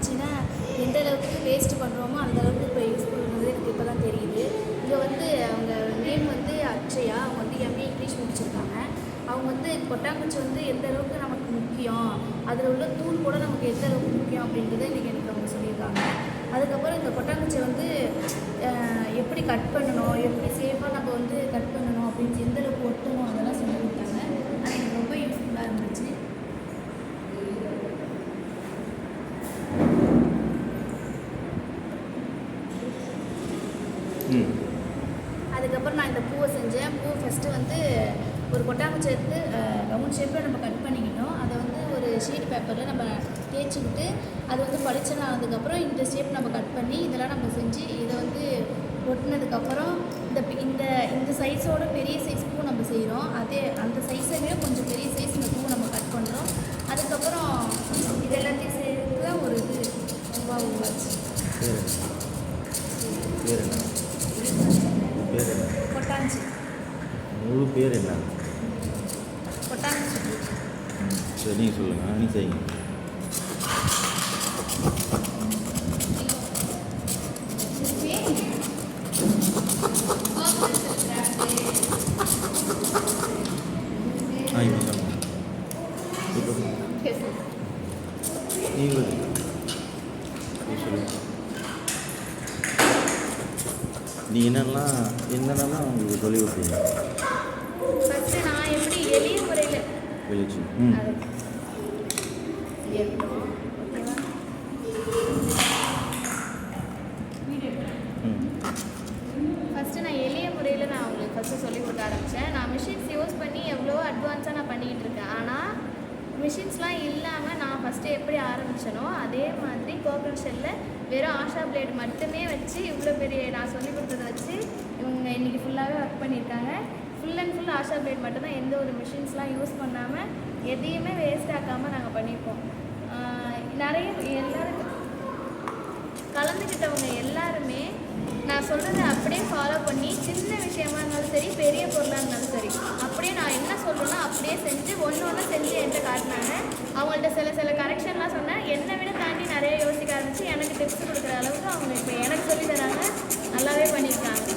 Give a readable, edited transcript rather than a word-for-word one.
கொட்டாங்குச்சின்னா எந்த அளவுக்கு வேஸ்ட் பண்ணுறோமோ அந்த அளவுக்கு இப்போ யூஸ்ஃபுல்ன்றது எனக்கு இப்போ தான் தெரியுது. இங்கே வந்து அவங்க நேம் வந்து அக்ஷயா. அவங்க வந்து எம்ஏ இங்கிலீஷ் முடிச்சிருக்காங்க. அவங்க வந்து கொட்டாங்குச்சி வந்து எந்த அளவுக்கு நமக்கு முக்கியம், அதில் உள்ள தூள் கூட நமக்கு எந்த அளவுக்கு முக்கியம் அப்படின்றத இன்றைக்கி எனக்கு அவங்க சொல்லியிருக்காங்க. அதுக்கப்புறம் இந்த கொட்டாங்குச்சியை வந்து எப்படி கட் பண்ணணும், எப்படி சேஃபாக நம்ம வந்து கட் பண்ணணும் அப்படின்னு எந்த அளவுக்கு ஒட்டணும் அதெல்லாம் சொல்லி கொடுத்தாங்க. அது எனக்கு ரொம்ப யூஸ்ஃபுல்லாக இருந்துச்சு. அதுக்கப்புறம் நான் இந்த பூவை செஞ்சேன். பூவை ஃபஸ்ட்டு வந்து ஒரு கொட்டாங்குச்சி எடுத்து ரவுண்ட் ஷேப்பில் நம்ம கட் பண்ணிக்கிட்டோம். அதை வந்து ஒரு ஷீட் பேப்பரில் நம்ம தேய்ச்சிக்கிட்டு அது வந்து பளிச்சுன்னு ஆனதுக்கப்புறம் இந்த ஷேப் நம்ம கட் பண்ணி இதெல்லாம் நம்ம செஞ்சு இதை வந்து ஒட்டினதுக்கப்புறம் இந்த இந்த சைஸோட பெரிய சைஸ் பூ நம்ம செய்கிறோம். அதே அந்த சைஸை விட கொஞ்சம் பெரிய சைஸ் இந்த பூவை நம்ம கட் பண்ணுறோம். அதுக்கப்புறம் இது எல்லாத்தையும் சேர்த்து தான் ஒரு இது உருவாச்சு. கொட்டாஞ்சி முழு பேர் என்ன? கொட்டாஞ்சி. சரி நீங்கள் சொல்லுங்கள், நீ செய்யுங்க. நீ என்னென்னலாம் உங்களுக்கு சொல்லி கொடுத்தீங்க? ஃபஸ்ட்டு நான் எப்படி எளிய முறையில் வெளிச்சு ஃபஸ்ட்டு நான் எளிய முறையில் நான் அவங்களுக்கு ஃபஸ்ட்டு சொல்லிக் கொடுக்க ஆரம்பித்தேன். நான் மிஷின்ஸ் யூஸ் பண்ணி எவ்வளோ அட்வான்ஸாக நான் பண்ணிக்கிட்டு இருக்கேன். ஆனால் மிஷின்ஸ்லாம் இல்லாமல் நான் ஃபஸ்ட்டு எப்படி ஆரம்பித்தனோ அதே மாதிரி கோகனட் ஷெல்லில் வெறும் ஆஷா பிளேட் மட்டுமே வச்சு இவ்வளோ பெரிய நான் சொல்லிக் கொடுத்ததை வச்சு இவங்க இன்றைக்கி ஃபுல்லாகவே ஒர்க் பண்ணியிருக்காங்க. ஃபுல் அண்ட் ஃபுல் ஆஷா பிளேட் மட்டும்தான், எந்த ஒரு மிஷின்ஸ்லாம் யூஸ் பண்ணாமல் எதையுமே வேஸ்ட் ஆக்காமல் நாங்கள் பண்ணியிருக்கோம். நிறைய எல்லாருக்கும் கலந்துக்கிட்டவங்க எல்லாருமே நான் சொல்கிறத அப்படியே ஃபாலோ பண்ணி சின்ன விஷயமா இருந்தாலும் சரி பெரிய பொருளாக இருந்தாலும் சரி அப்படியே நான் என்ன சொல்கிறேன்னா அப்படியே செஞ்சு ஒன்று செஞ்சு என்கிட்ட காட்டினாங்க. அவங்கள்ட்ட சில கரெக்ஷன்லாம் சொன்னேன். என்னை விட தாண்டி நிறைய யோசிக்க ஆரம்பிச்சு எனக்கு டிப்ஸ் கொடுக்குற அளவுக்கு அவங்க இப்போ எனக்கு சொல்லி தராங்க. நல்லாவே பண்ணியிருக்காங்க.